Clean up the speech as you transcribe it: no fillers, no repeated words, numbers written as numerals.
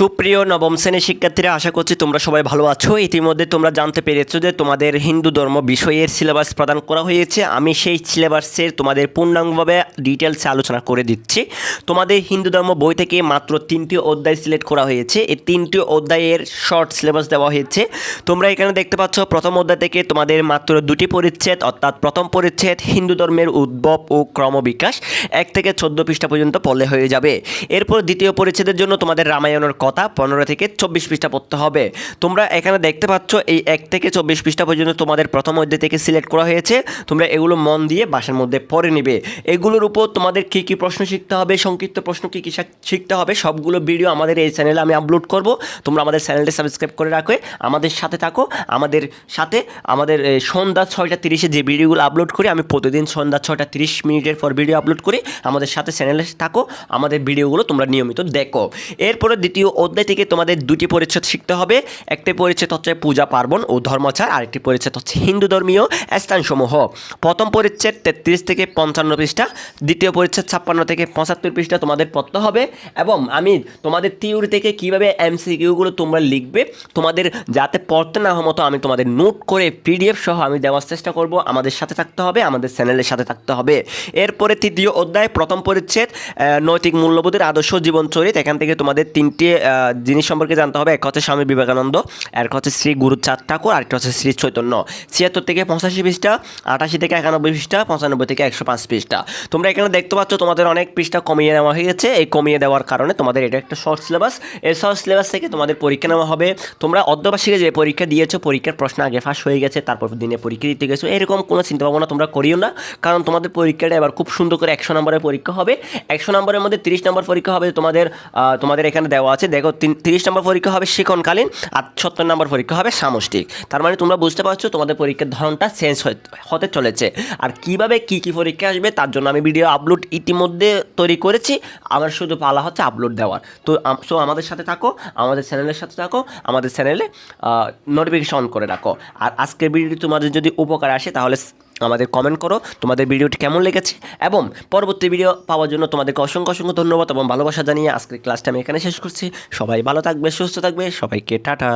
সুপ্রিয় নবম শ্রেণীর শিক্ষার্থীরা, আশা করছি তোমরা সবাই ভালো আছো। ইতিমধ্যে তোমরা জানতে পেরেছো যে তোমাদের হিন্দু ধর্ম বিষয়ের সিলেবাস প্রদান করা হয়েছে। আমি সেই সিলেবাসের তোমাদের পূর্ণাঙ্গভাবে ডিটেলসে আলোচনা করে দিচ্ছি। তোমাদের হিন্দু ধর্ম বই থেকে মাত্র 3টি অধ্যায় সিলেক্ট করা হয়েছে। এই 3টি অধ্যায়ের শর্ট সিলেবাস দেওয়া হয়েছে। তোমরা এখানে দেখতে পাচ্ছ প্রথম অধ্যায় থেকে তোমাদের মাত্র 2টি পরিচ্ছেদ, অর্থাৎ প্রথম পরিচ্ছেদ হিন্দু ধর্মের উদ্ভব ও ক্রমবিকাশ 1 থেকে 14 পৃষ্ঠা পর্যন্ত পড়লে হয়ে যাবে। এরপর দ্বিতীয় পরিচ্ছেদের জন্য তোমাদের রামায়ণের কথা 15 থেকে 24 পৃষ্ঠা পড়তে হবে। তোমরা এখানে দেখতে পাচ্ছ এই 1 থেকে 24 পৃষ্ঠা পর্যন্ত তোমাদের প্রথম অধ্যায় থেকে সিলেক্ট করা হয়েছে। তোমরা এগুলো মন দিয়ে বাসার মধ্যে পড়ে নিবে। এগুলোর উপর তোমাদের কী কী প্রশ্ন শিখতে হবে, সংক্ষিপ্ত প্রশ্ন কী কী শিখতে হবে, সবগুলো ভিডিও আমাদের এই চ্যানেলে আমি আপলোড করব। তোমরা আমাদের চ্যানেলটি সাবস্ক্রাইব করে রাখো, আমাদের সাথে থাকো। আমাদের সন্ধ্যা 6:30 যে ভিডিওগুলো আপলোড করি, আমি প্রতিদিন সন্ধ্যা 6:30 পর ভিডিও আপলোড করি। আমাদের সাথে চ্যানেলে থাকো, আমাদের ভিডিওগুলো তোমরা নিয়মিত দেখো। এরপরে দ্বিতীয় অধ্যায় থেকে তোমাদের 2টি পরিচ্ছেদ শিখতে হবে। একটি পরিচ্ছেদ হচ্ছে পূজা পার্বণ ও ধর্মাচার, আরেকটি পরিচ্ছেদ হচ্ছে হিন্দু ধর্মীয় স্থানসমূহ। প্রথম পরিচ্ছেদ 33 থেকে 55 পৃষ্ঠা, দ্বিতীয় পরিচ্ছেদ 56 থেকে 75 পৃষ্ঠা তোমাদের পড়তে হবে। এবং আমি তোমাদের থিওরি থেকে কীভাবে এমসিকিউগুলো তোমরা লিখবে, তোমাদের যাতে পড়তে না হয় মতো আমি তোমাদের নোট করে পিডিএফ সহ আমি দেওয়ার চেষ্টা করব। আমাদের সাথে থাকতে হবে, আমাদের চ্যানেলের সাথে থাকতে হবে। এরপরে তৃতীয় অধ্যায় প্রথম পরিচ্ছেদ নৈতিক মূল্যবোধের আদর্শ জীবনচরিত। এখান থেকে তোমাদের 3টি জিনিস সম্পর্কে জানতে হবে। এক হচ্ছে স্বামী বিবেকানন্দ, আর হচ্ছে শ্রী গুরুচাঁদ ঠাকুর, আরেকটা হচ্ছে শ্রী চৈতন্য। 76 থেকে 85 পৃষ্ঠা, 88 থেকে 91 পৃষ্ঠা, 95 থেকে 105 পৃষ্ঠা। তোমরা এখানে দেখতে পাচ্ছ তোমাদের অনেক পৃষ্ঠা কমিয়ে নেওয়া হয়ে গেছে। এই কমিয়ে দেওয়ার কারণে তোমাদের এটা একটা শর্ট সিলেবাস। এই শর্ট সিলেবাস থেকে তোমাদের পরীক্ষা নেওয়া হবে। তোমরা অর্ধবার্ষিকে যে পরীক্ষা দিয়েছো, পরীক্ষার প্রশ্ন আগে ফাঁস হয়ে গেছে, তারপর দিনে পরীক্ষা দিতে গেছো, এরকম কোনো চিন্তা ভাবনা তোমরা করিও না। কারণ তোমাদের পরীক্ষাটা এবার খুব সুন্দর করে 100 নম্বরের পরীক্ষা হবে। 100 নম্বরের মধ্যে 30 নম্বর পরীক্ষা হবে তোমাদের এখানে দেওয়া আছে। দেখো 30 নম্বর পরীক্ষা হবে শিক্ষণকালীন, আর 70 নম্বর পরীক্ষা হবে সামষ্টিক। তার মানে তোমরা বুঝতে পারছো তোমাদের পরীক্ষার ধরনটা চেঞ্জ হতে চলেছে। আর কীভাবে কী পরীক্ষা আসবে তার জন্য আমি ভিডিও আপলোড ইতিমধ্যে তৈরি করেছি। আমার শুধু পালা হচ্ছে আপলোড দেওয়ার। তো আমাদের সাথে থাকো, আমাদের চ্যানেলের সাথে থাকো, আমাদের চ্যানেলে নোটিফিকেশন অন করে রাখো। আর আজকের ভিডিওটি তোমাদের যদি উপকার আসে তাহলে আমাদের কমেন্ট করো তোমাদের ভিডিওটি কেমন লেগেছে। এবং পরবর্তী ভিডিও পাওয়ার জন্য তোমাদেরকে অসংখ্য ধন্যবাদ এবং ভালোবাসা জানিয়ে আজকের ক্লাসটা আমি এখানে শেষ করছি। সবাই ভালো থাকবে, সুস্থ থাকবে, সবাইকে টাটা।